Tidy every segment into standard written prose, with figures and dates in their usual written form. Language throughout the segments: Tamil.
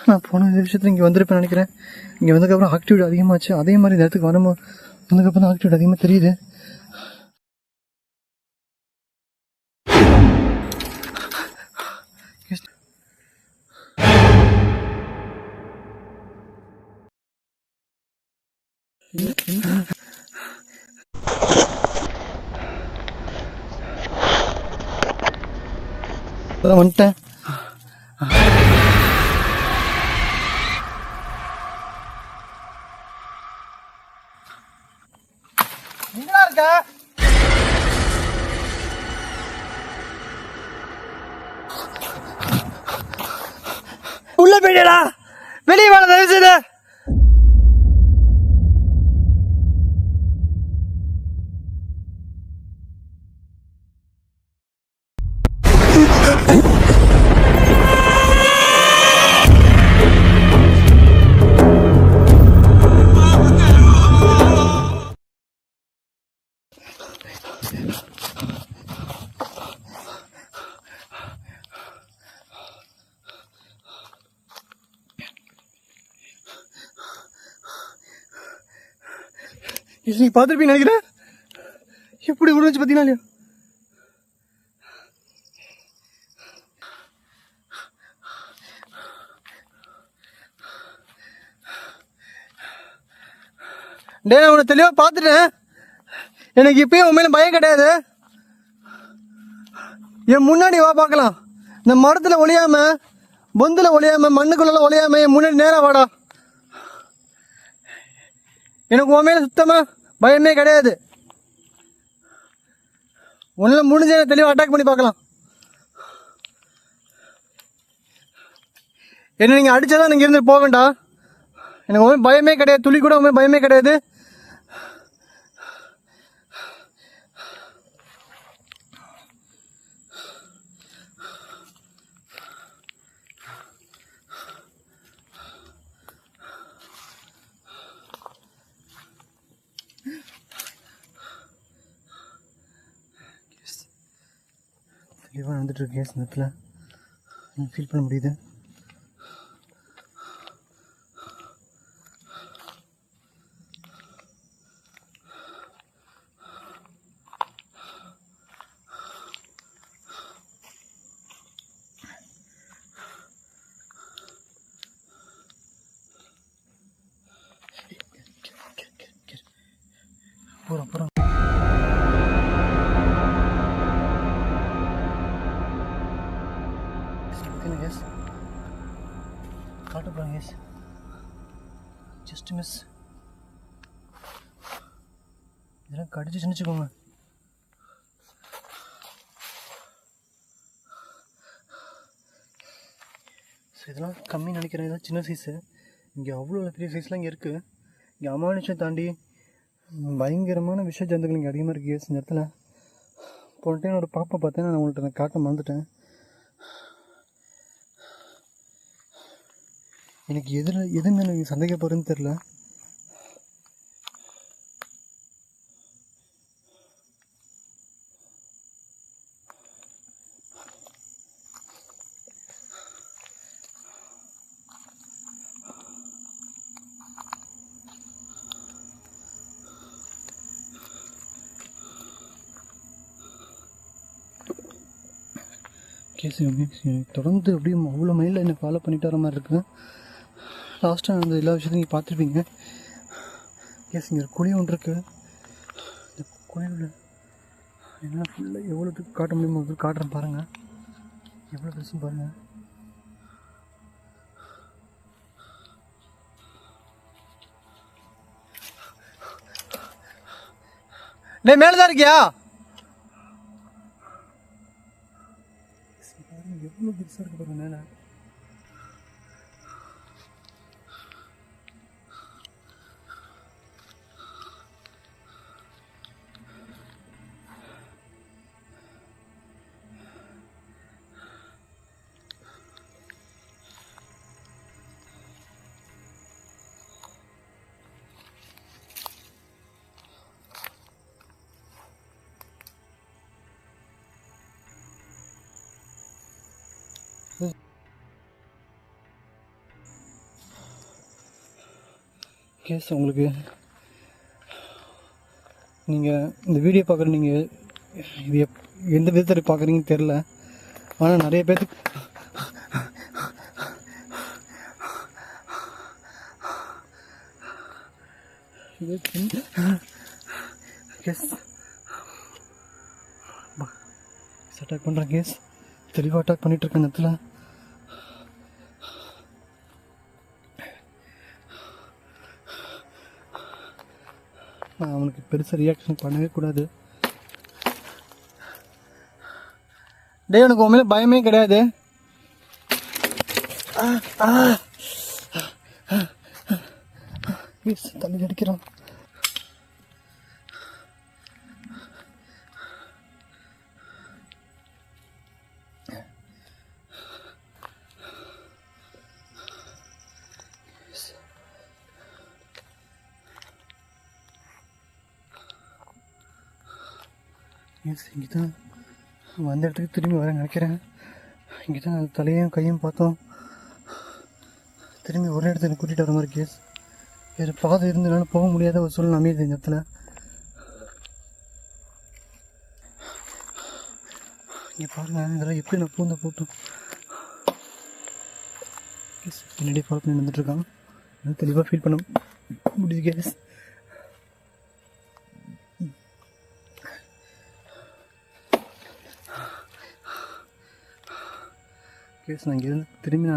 நான் போன விஷயத்தில் இங்கே வந்திருப்பேன் நினைக்கிறேன். இங்கே வந்ததுக்கப்புறம் ஆக்டிவிட்டி அதிகமாச்சு. அதே மாதிரி இந்த இடத்துக்கு வரும்போது வந்ததுக்கப்புறம் தான் ஆக்டிவிட்டி அதிகமாக தெரியுது. வந்துட்டேன். எங்கடா இருக்க? உள்ள போயிடா, வெளியே வாழ தயவு செய்து. நீ பார்த்துருப்பீங்க நினைக்கிறேன். எப்படி உருவச்சு பார்த்தீங்கன்னா டே, உன்னை தெளிவாக பார்த்துட்டேன். எனக்கு இப்பயும் உண்மையில பயம் கிடையாது. என் முன்னாடி வா பார்க்கலாம். இந்த மரத்தில் ஒளியாம, பொந்தில் ஒளியாம, மண்ணுக்குள்ள ஒளியாம என் முன்னாடி நேரம் வாடா. எனக்கு உண்மையில சுத்தமா பயமே கிடையாது. உன்னால முடிஞ்ச தெளிவாக அட்டாக் பண்ணி பார்க்கலாம். என்ன நீங்க அடிச்சாதான் நீங்க இருந்து போக வேண்டாம். எனக்கு பயமே கிடையாது, துளி கூட பயமே கிடையாது. தெளிவாக நடந்துட்டு இருக்கு கேஸ். நேரத்தில் ஃபீல் பண்ண முடியுது. போகிறோம் காட்ட போகிறாங்க. Yes, just miss. இதெல்லாம் கடிச்சு சின்னிச்சுக்கோங்க. ஸோ இதெல்லாம் கம்மி நினைக்கிறேன். இதெல்லாம் சின்ன சைஸு. இங்கே அவ்வளோ பெரிய சைஸ்லாம் இங்கே இருக்குது. இங்கே அமானுஷம் தாண்டி பயங்கரமான விஷ ஜந்துக்கள் இங்கே அதிகமாக இருக்குது. கேஸ் இந்த இடத்துல போன டைம் ஒரு பாப்பா பார்த்தேன். நான் உங்கள்கிட்ட நான் காட்ட மறந்துட்டேன். எனக்கு எது மேலே சந்தேகப்படுறதுன்னு தெரில. கேஸ் தொடர்ந்து அப்படியே அவ்வளோ மைலில் என்னை ஃபாலோ பண்ணிட்டு வர மாதிரி இருக்குது. லாஸ்ட்டாக அந்த எல்லா விஷயத்தையும் நீங்கள் பார்த்துருப்பீங்க. கேஸ் இங்கே ஒரு குழி ஒன்று இருக்குது. இந்த குழியில் என்ன ஃபுல்லாக எவ்வளோ தூக்கு காட்ட முடியுமோ அது காட்டுறேன் பாருங்கள். எவ்வளோ பெருசுன்னு பாருங்கள். டே, மேலே தான் இருக்கியா? எவ்வளோ பெருசாக இருக்கு பாருங்க மேலே. கேஸ் உங்களுக்கு நீங்கள் இந்த வீடியோ பார்க்குற நீங்கள் இது எந்த விதத்தில் பார்க்குறீங்கன்னு தெரில. ஆனால் நிறைய பேர்த்துக்கு கேஸ் அட்டாக் பண்ணுறேன். கேஸ் தெளிவாக அட்டாக் பண்ணிகிட்ருக்கேன் இந்த இடத்துல. நான் அவனுக்கு பெருசாக ரியாக்ஷன் பண்ணவே கூடாது. டே உனக்கு உண்மையில பயமே கிடையாது. தண்ணி அடிக்கிறான். இங்கே தான் வந்த இடத்துக்கு திரும்பி வர நினைக்கிறேன். இங்கே தான் தலையும் கையும் பார்த்தோம். திரும்பி ஒரே இடத்துல கூட்டிகிட்டு வர மாதிரி கேஸ். வேறு பாதை இருந்ததுனால போக முடியாத ஒரு சூழ்நிலை அமையுது இந்த இடத்துல. இங்கே பாருங்கள், இதெல்லாம் எப்படி நான் பூந்த போட்டோம். கேஸ் பின்னாடி ஃபாலோ பண்ணி வந்துட்டுருக்கான். அதனால் தெளிவாக ஃபீல் பண்ண முடியுது கேஸ். கேஸ் நான் இங்கேருந்து திரும்பி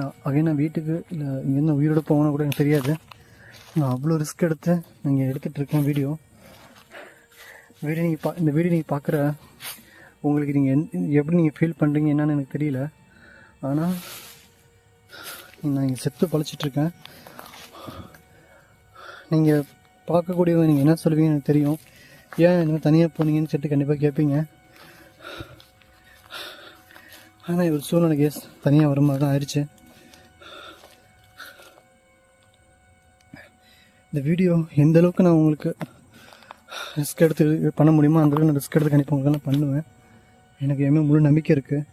நான் வீட்டுக்கு இல்லை இங்கேருந்து உயிரோடு போகணும் கூட எனக்கு தெரியாது. நான் அவ்வளோ ரிஸ்க் எடுத்து நான் இங்கே எடுத்துகிட்ருக்கேன் வீடியோ. இந்த வீடியோ நீங்கள் பார்க்குற உங்களுக்கு நீங்கள் எப்படி நீங்கள் ஃபீல் பண்ணுறீங்க என்னன்னு எனக்கு தெரியல. ஆனால் நான் இங்கே செத்து பழச்சிட்ருக்கேன். நீங்கள் பார்க்கக்கூடியவங்க நீங்கள் என்ன சொல்லுவீங்கன்னு எனக்கு தெரியும். ஏன் இந்த மாதிரி தனியாக போனீங்கன்னு சொல்லிட்டு கண்டிப்பாக கேட்பீங்க. ஆனால் ஒரு சூழ்நிலை கேஸ் தனியாக வர மாதிரி தான் ஆயிடுச்சு. இந்த வீடியோ எந்த அளவுக்கு நான் உங்களுக்கு ரிஸ்க் எடுத்து பண்ண முடியுமோ அந்தளவுக்கு நான் ரிஸ்க் எடுத்து கண்டிப்பாக உங்களுக்கு நான் பண்ணுவேன். எனக்கு எதுவுமே முழு நம்பிக்கை இருக்குது.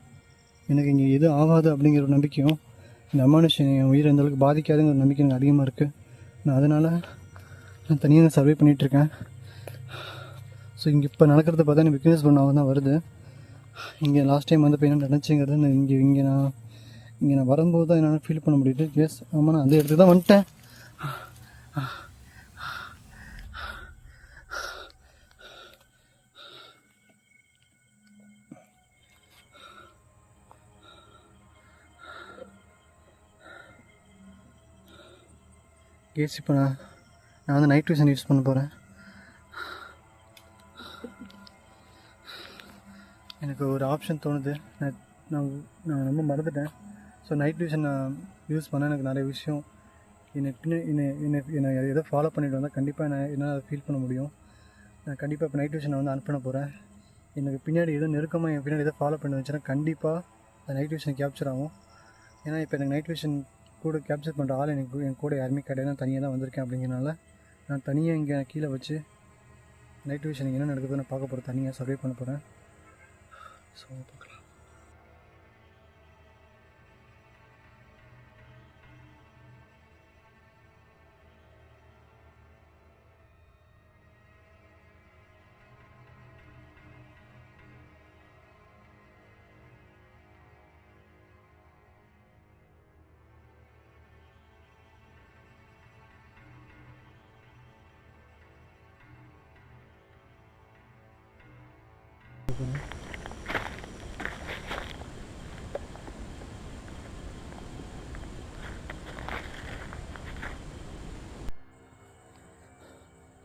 எனக்கு இங்கே எதுவும் ஆகாது அப்படிங்கிற ஒரு நம்பிக்கையும், இந்த அமானுஷன் என் உயிரை எந்த அளவுக்கு பாதிக்காதுங்கிற ஒரு நம்பிக்கை எனக்கு அதிகமாக இருக்குது. நான் அதனால் நான் தனியாக சர்வே பண்ணிகிட்ருக்கேன். ஸோ இங்கே இப்போ நடக்கிறத பார்த்தா எனக்கு விக்னஸ் பண்ணாமல் தான் வருது. இங்கே லாஸ்ட் டைம் வந்து இப்போ என்ன நினச்சிங்கிறது இங்கே நான் வரும்போது தான் என்னால் ஃபீல் பண்ண முடியுது. கேஸ் ஆமாம், நான் அந்த இடத்துக்கு தான் வந்துட்டேன். கேஸ் இப்போ நான் வந்து நைட் விஷன் யூஸ் பண்ண போகிறேன். எனக்கு ஒரு ஆப்ஷன் தோணுது. நான் ரொம்ப மறந்துட்டேன். ஸோ நைட் விஷன் நான் யூஸ் பண்ண எனக்கு நிறைய விஷயம் என்னை எதை ஃபாலோ பண்ணிட்டு வந்தால் கண்டிப்பாக என்னால் ஃபீல் பண்ண முடியும். நான் கண்டிப்பாக இப்போ நைட் விஷனை வந்து ஆன் பண்ண போகிறேன். எனக்கு பின்னாடி எதுவும் நெருக்கமாக என் பின்னாடி எதை ஃபாலோ பண்ணி வந்துச்சுன்னா கண்டிப்பாக அந்த நைட் விஷன் கேப்சர் ஆகும். ஏன்னா இப்போ எனக்கு நைட் விஷன் கூட கேப்சர் பண்ணுற ஆள் என் கூட யாருமே கிடையாது. நான் தனியாக தான் வந்திருக்கேன். அப்படிங்கிறனால நான் தனியாக இங்கே கீழே வச்சு நைட் விஷன் இங்கே என்ன நடக்குதுன்னு நான் பார்க்க போகிறேன். தனியாக சர்வே பண்ண போகிறேன். ஸோ பார்க்கலாம்.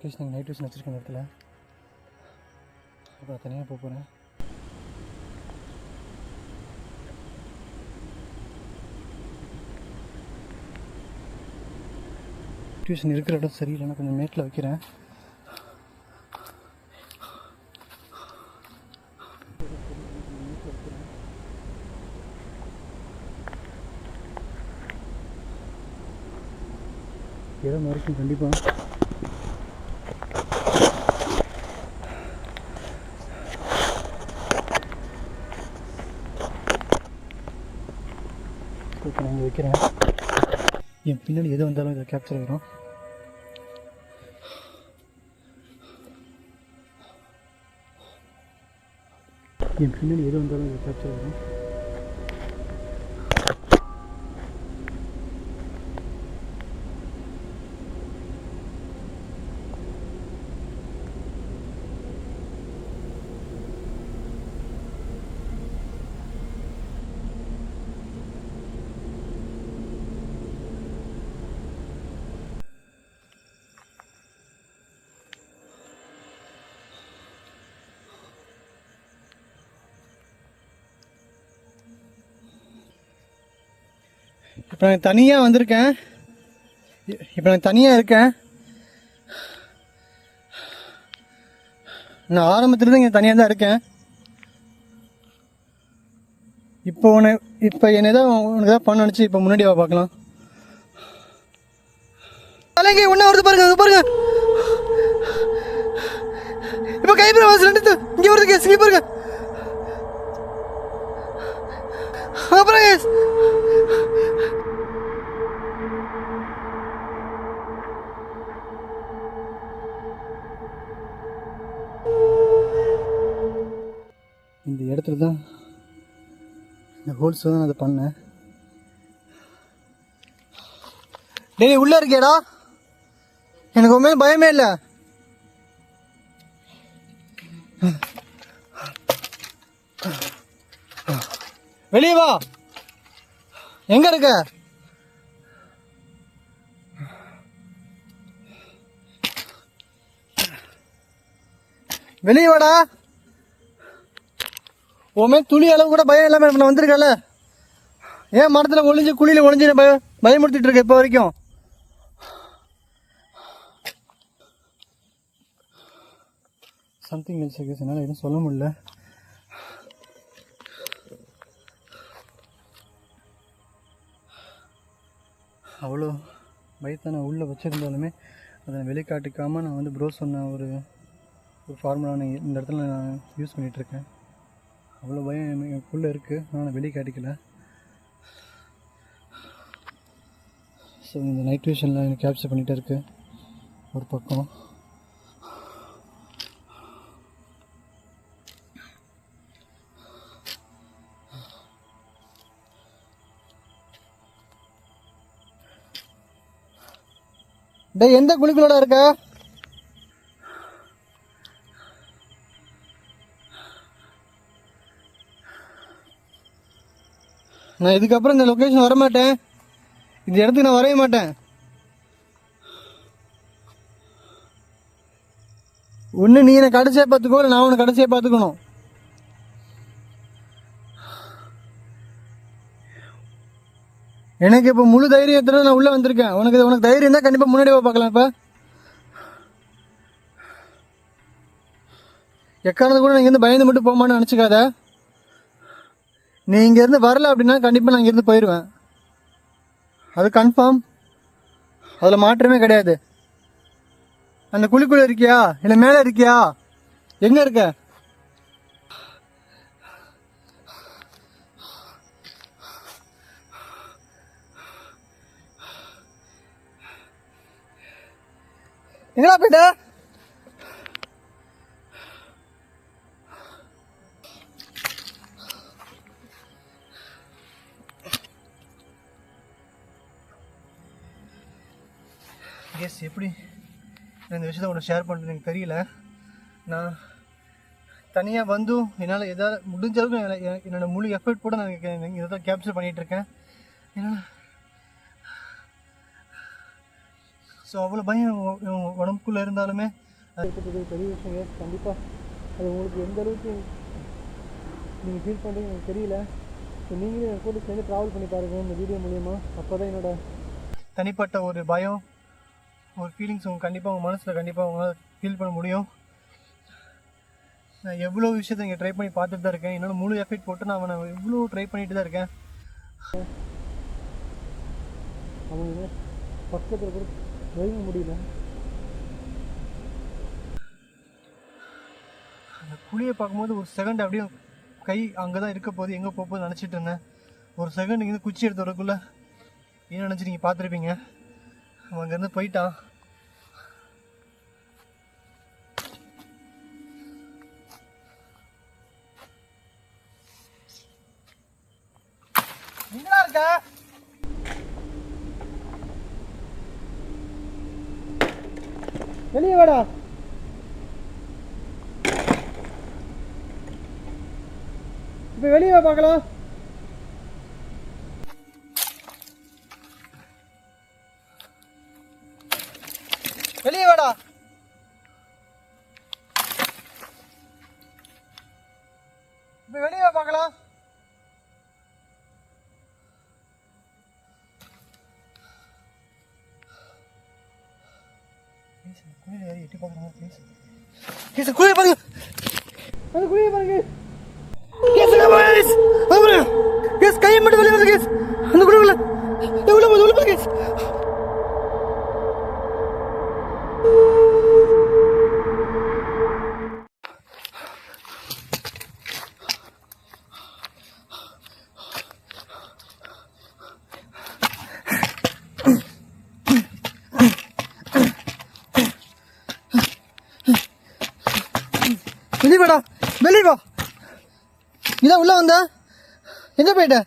கேஸ் நீங்கள் நைட் விஷன் வச்சுருக்க இடத்துல அப்புறம் தனியாக போக போகிறேன். டியூஷன் இருக்கிற இடம் சரியில்லைன்னா கொஞ்சம் மேட்டில் வைக்கிறேன். இடம் வரைக்கும் கண்டிப்பாக இப்போ நான் இங்கே வைக்கிறேன். என் பின்னாடி எது வந்தாலும் இதை கேப்சர் ஆகிடும். என் பின்னாடி எது வந்தாலும் இது கேப்சர் ஆகும். இப்போ நான் தனியாக வந்திருக்கேன். இப்போ நான் தனியாக இருக்கேன். நான் ஆரம்பத்துலேருந்து இங்கே தனியாக தான் இருக்கேன். இப்போ என்னை தான் உனக்கு தான் பண்ண நினச்சி இப்போ முன்னாடி பார்க்கலாம். அலைங்க ஒன்றா வருது பாருங்க, அங்கே பாருங்க. இப்போ கைப்பற வாசல் ரெண்டு இங்கே வருது கேஸ், இங்கே பாருங்க. அப்புறம் கேஸ் இந்த இடத்துல தான் இந்த ஹோல்ஸ் தான் நான் அதை பண்ணேன். டேய் உள்ளே இருக்கேடா, எனக்கு உண்மையில பயமே இல்லை. வெளியே வா, எங்க இருக்க? வெளியே வாடா. உண்மை துளி அளவு கூட பயம் இல்லாம நான் வந்திருக்கல. ஏன் மரத்துல ஒளிஞ்சு குழியில ஒளிஞ்சு பயமுறுத்திட்டு இருக்க இப்போ வரைக்கும்? சம்திங் எல்ஸ் கேஸ், என்னால் எதுவும் சொல்ல முடியல. அவ்வளோ பயத்தை நான் உள்ளே வச்சுருந்தாலுமே அதை வெளிக்காட்டிக்காமல் நான் வந்து ப்ரோ சொன்ன ஒரு ஃபார்முலா இந்த இடத்துல நான் யூஸ் பண்ணிகிட்ருக்கேன். அவ்வளோ பயம் எனக்குள்ளே இருக்குது, ஆனால் நான் வெளியே காட்டிக்கல. ஸோ இந்த நைட் விஷனில் எனக்கு கேப்சர் பண்ணிகிட்டே இருக்குது ஒரு பக்கம். டே எந்த குழிக்குள்ளோட இருக்க? நான் இதுக்கப்புறம் இந்த லொக்கேஷன் வரமாட்டேன், இந்த இடத்துக்கு நான் வரவே மாட்டேன். ஒன்று நீ என்னை கடைசியாக பார்த்துக்கோ, இல்லை நான் உன்னை கடைசியாக பார்த்துக்கணும். எனக்கு இப்போ முழு தைரியத்தோட நான் உள்ளே வந்திருக்கேன். உனக்கு தைரியம் தான் கண்டிப்பாக முன்னாடி பார்க்கலாம். இப்போ எக்காரணத்து கூட நான் இங்கேருந்து பயந்து மட்டும் போமான்னு நினச்சிக்காத. நீ இங்கேருந்து வரல அப்படின்னா கண்டிப்பாக நான் இங்கேருந்து போயிடுவேன், அது கன்ஃபார்ம், அதில் மாற்றமே கிடையாது. அந்த குழிக்குள்ளே இருக்கியா இல்லை மேலே இருக்கியா, எங்கே இருக்க? எங்கடா போயிட்ட? எஸ், எப்படி நான் இந்த விஷயத்தை உனக்கு ஷேர் பண்ணுறது எனக்கு தெரியல. நான் தனியாக வந்தும் என்னால் எதாவது முடிஞ்ச அளவுக்கு என்னோடய முழு எஃபர்ட் கூட நான் இதை தான் கேப்சர் பண்ணிகிட்ருக்கேன். என்னால் ஸோ அவ்வளோ பயம் உடம்புக்குள்ளே இருந்தாலுமே அது பெரிய விஷயம். கண்டிப்பாக அது உங்களுக்கு எந்த அளவுக்கு நீங்கள் ஃபீல் பண்ணுறீங்க எனக்கு தெரியல. ஸோ நீங்களே என் கூட சேர்ந்து ட்ராவல் பண்ணி பாருங்கள் இந்த வீடியோ மூலிமா. அப்போ தான் என்னோடய தனிப்பட்ட ஒரு பயம், ஒரு ஃபீலிங்ஸ் கண்டிப்பாக உங்கள் மனசில் கண்டிப்பாக உங்களால் ஃபீல் பண்ண முடியும். நான் எவ்வளோ விஷயத்தை இங்கே ட்ரை பண்ணி பார்த்துட்டு தான் இருக்கேன். என்னோட முழு எஃபெக்ட் போட்டு நான் அவனை எவ்வளோ ட்ரை பண்ணிட்டு தான் இருக்கேன். அவங்க பக்கத்தில் கூட வைக்க முடியல. அந்த குழியை பார்க்கும்போது ஒரு செகண்ட் அப்படியே கை அங்கே தான் இருக்க போது, எங்கே போகும்போது நினச்சிட்டு இருந்தேன். ஒரு செகண்ட் இங்கேருந்து குச்சி எடுத்து வரக்குள்ளே என்ன நினச்சி நீங்கள் பார்த்துருப்பீங்க. அவன் அங்கேருந்து போயிட்டான். இருக்க? வெளியே வாடா. இப்போ வெளியே வா பார்க்கலாம். வெளியே வாடா. இப்போ வெளியே வா பார்க்கலாம். குழியில் ஏறி எட்டி பார்க்குறாங்க. ப்ளீஸ் குழியை பாருங்க. அந்த குழியை பாருங்க. கையை மட்டும் வெளியே வருது கேஸ். அந்த குழிவுல எவ்வளோ உள்ள கேஸ். வெளியே வாடா. வெளியே வா. இதான் உள்ள வந்த எங்க போயிட்ட?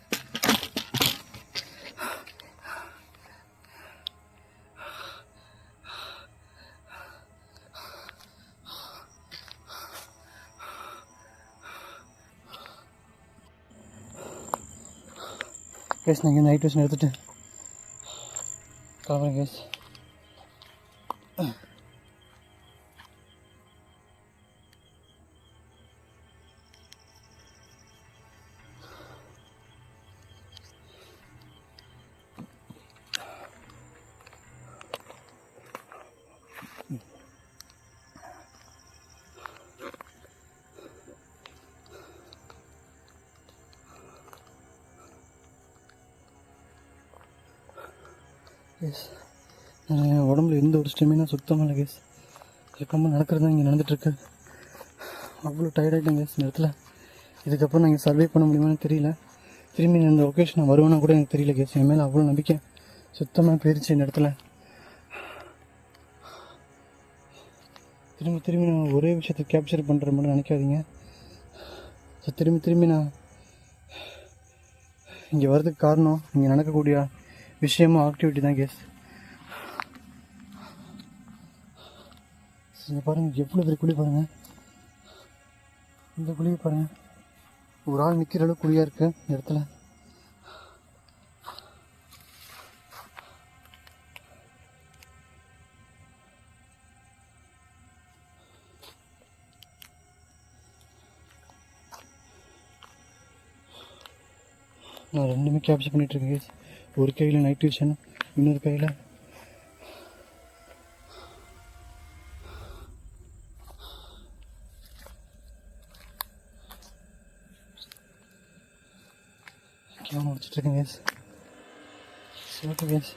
கேஸ் நான் இங்கே நைட் விஷன் எடுத்துட்டு கிளம்புறேன் கேஸ். கேஸ் என் உடம்புல எந்த ஒரு ஸ்டெமினா சுத்தமாக இல்லை கேஸ். இதுக்கப்புறம் நடக்கிறது தான் இங்கே நடந்துகிட்ருக்கு. அவ்வளோ டயர்டாகிட்டேன் கேஸ் இந்த இடத்துல. இதுக்கப்புறம் நான் இங்கே சர்வே பண்ண முடியுமான்னு தெரியல. திரும்பி இந்த ஒகேஷன் நான் வருவேன்னா கூட எனக்கு தெரியல கேஸ். என் மேலே அவ்வளோ நம்பிக்கை சுத்தமாக போயிடுச்சு இந்த இடத்துல. திரும்பி நான் ஒரே விஷயத்தை கேப்சர் பண்ணுற மட்டும் நினைக்காதீங்க. ஸோ திரும்பி நான் இங்கே வர்றதுக்கு காரணம் இங்கே நடக்கக்கூடிய விஷயமும் ஆக்டிவிட்டி தான் கேஸ். இங்கே பாருங்கள் எவ்வளோ பெரிய குழி பாருங்கள். இந்த குழியை பாருங்கள். ஒரு ஆள் நிற்கிற அளவுக்கு குழியாக இருக்குது இந்த இடத்துல. நான் ரெண்டுமே கேப்சர் பண்ணிகிட்ருக்கேன் கேஸ். ஒரு கையில் நைட் விஷன், இன்னொரு கையில் கேமரா முடிச்சிட்ருக்கேன் கேஸ். ஓகே கேஸ்,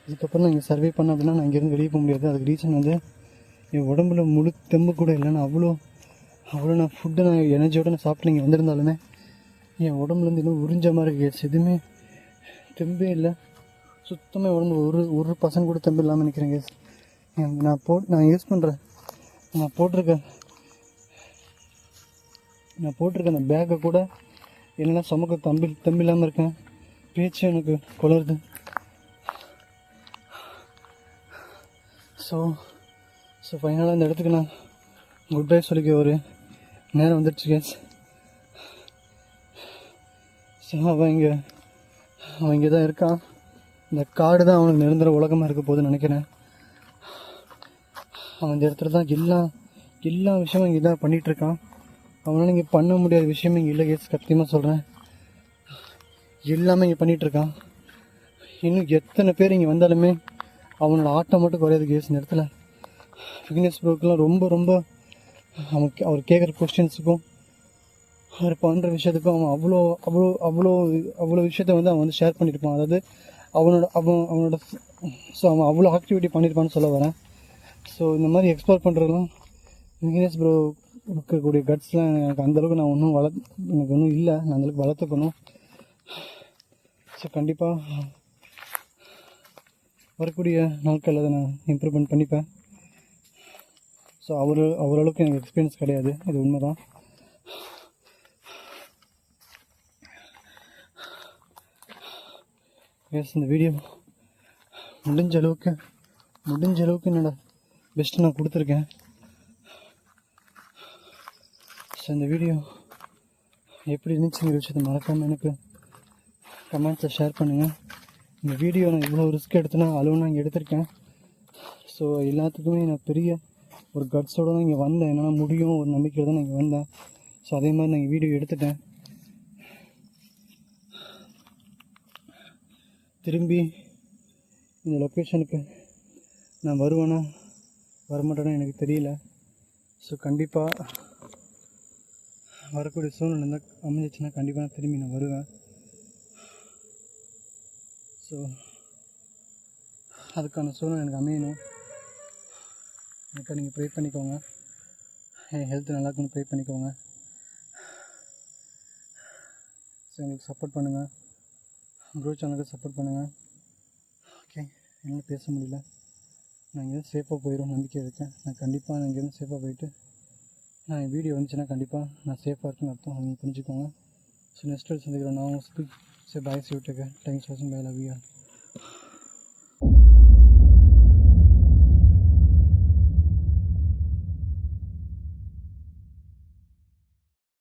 இதுக்கப்புறம் நான் இங்கே சர்வே பண்ணேன் அப்படின்னா நான் இங்கேருந்து வெளியே போக முடியாது. அதுக்கு ரீசன் வந்து என் உடம்புல முழு தெம்பு கூட இல்லைன்னா அவ்வளோ நான் ஃபுட்டை நான் எனர்ஜியோடு நான் சாப்பிட்டு இங்கே வந்திருந்தாலுமே என் உடம்புலேருந்து இன்னும் உறிஞ்ச மாதிரி கேஸ். எதுவுமே தெம்பே இல்லை சுத்தமாக. உடம்பு ஒரு பர்சன்ட் கூட தெம்பு இல்லாமல் நினைக்கிறேன் கேஸ். நான் யூஸ் பண்ணுறேன் நான் போட்டிருக்கேன் அந்த பேக்கை கூட இல்லைன்னா சுமக்க தெம்பு இல்லாமல் இருக்கேன். பேச்சு எனக்கு குளருது. ஸோ ஃபைனலாக இந்த இடத்துக்கு நான் குட் பை சொல்லிக்க ஒரு நேரம் வந்துடுச்சு கேஸ். ஸோ அவன் இங்கே தான் இருக்கான். இந்த காடு தான் அவனுக்கு நிரந்தர உலகமாக இருக்க போகுதுன்னு நினைக்கிறேன். அவன் இந்த இடத்துல தான் எல்லா விஷயமும் இங்கே தான் பண்ணிகிட்ருக்கான். அவனால் இங்கே பண்ண முடியாத விஷயமே இங்கே இல்லை கேஸ். சத்தியமாக சொல்கிறேன், எல்லாமே இங்கே பண்ணிகிட்ருக்கான். இன்னும் எத்தனை பேர் இங்கே வந்தாலுமே அவனோட ஆட்டம் மட்டும் குறையாது கேஸ். இந்த இடத்துல விக்னேஷ் ப்ரோக்கெலாம் ரொம்ப அவர் கேட்குற கொஸ்டின்ஸுக்கும் அவர் பண்ணுற விஷயத்துக்கும் அவன் அவ்வளோ விஷயத்த வந்து அவன் ஷேர் பண்ணியிருப்பான். அதாவது அவனோட ஸோ அவன் அவ்வளோ ஆக்டிவிட்டி பண்ணியிருப்பான்னு சொல்ல வரேன். ஸோ இந்த மாதிரி எக்ஸ்ப்ளோர் பண்ணுறதுலாம் விக்னேஷ் ப்ரோ இருக்கக்கூடிய கட்ஸ்லாம் எனக்கு அந்தளவுக்கு நான் எனக்கு ஒன்றும் இல்லை. நான் அந்தளவுக்கு வளர்த்துக்கணும். ஸோ கண்டிப்பாக வரக்கூடிய நாட்கள் அதை நான் இம்ப்ரூவ்மெண்ட் பண்ணிப்பேன். ஸோ அவரளவுக்கு எனக்கு எக்ஸ்பீரியன்ஸ் கிடையாது, இது உண்மை தான். எஸ் இந்த வீடியோ முடிஞ்ச அளவுக்கு என்னோட பெஸ்ட்டு நான் கொடுத்துருக்கேன். ஸோ இந்த வீடியோ எப்படி இருந்துச்சுங்கிற விஷயத்தை மறக்காமல் எனக்கு கமெண்ட்ஸை ஷேர் பண்ணுங்கள். இந்த வீடியோ நான் இவ்வளோ ரிஸ்க் எடுத்தேன்னா அளவு நான் இங்கே எடுத்திருக்கேன். ஸோ எல்லாத்துக்குமே நான் பெரிய ஒரு கட்ஸோடு தான் இங்கே வந்தேன். என்னால் முடியும் ஒரு நம்பிக்கையில் தான் நான் இங்கே வந்தேன். ஸோ அதே மாதிரி நான் இங்கே வீடியோ எடுத்துட்டேன். திரும்பி இந்த லொக்கேஷனுக்கு நான் வருவேனா வரமாட்டேன்னா எனக்கு தெரியல. ஸோ கண்டிப்பாக வரக்கூடிய சூழ்நிலை இருந்தால் அமைஞ்சிச்சுன்னா கண்டிப்பாக நான் திரும்பி நான் வருவேன். ஸோ அதுக்கான சூழ்நிலை எனக்கு அமையணும். எனக்கு நீங்கள் ப்ரே பண்ணிக்கோங்க. என் ஹெல்த் நல்லா இருக்குன்னு ப்ரே பண்ணிக்கோங்க. ஸோ எங்களுக்கு சப்போர்ட் பண்ணுங்கள். ப்ரோ சேனலுக்கு சப்போர்ட் பண்ணுங்கள். ஓகே, என்னால் பேச முடியல. நான் இங்கேருந்து சேஃபாக போயிடும் நம்பிக்கை இருக்கேன். நான் கண்டிப்பாக நான் இங்கேருந்து சேஃபாக போயிட்டு நான் என் வீடியோ வந்துச்சுன்னா கண்டிப்பாக நான் சேஃபாக இருக்குன்னு அர்த்தம். நீங்கள் புரிஞ்சுக்கோங்க. ஸோ நெக்ஸ்ட் சந்திக்கிறேன். நான் உங்களுக்கு bye, see you take care. Thanks for வாட்சிங். Bye, love you all.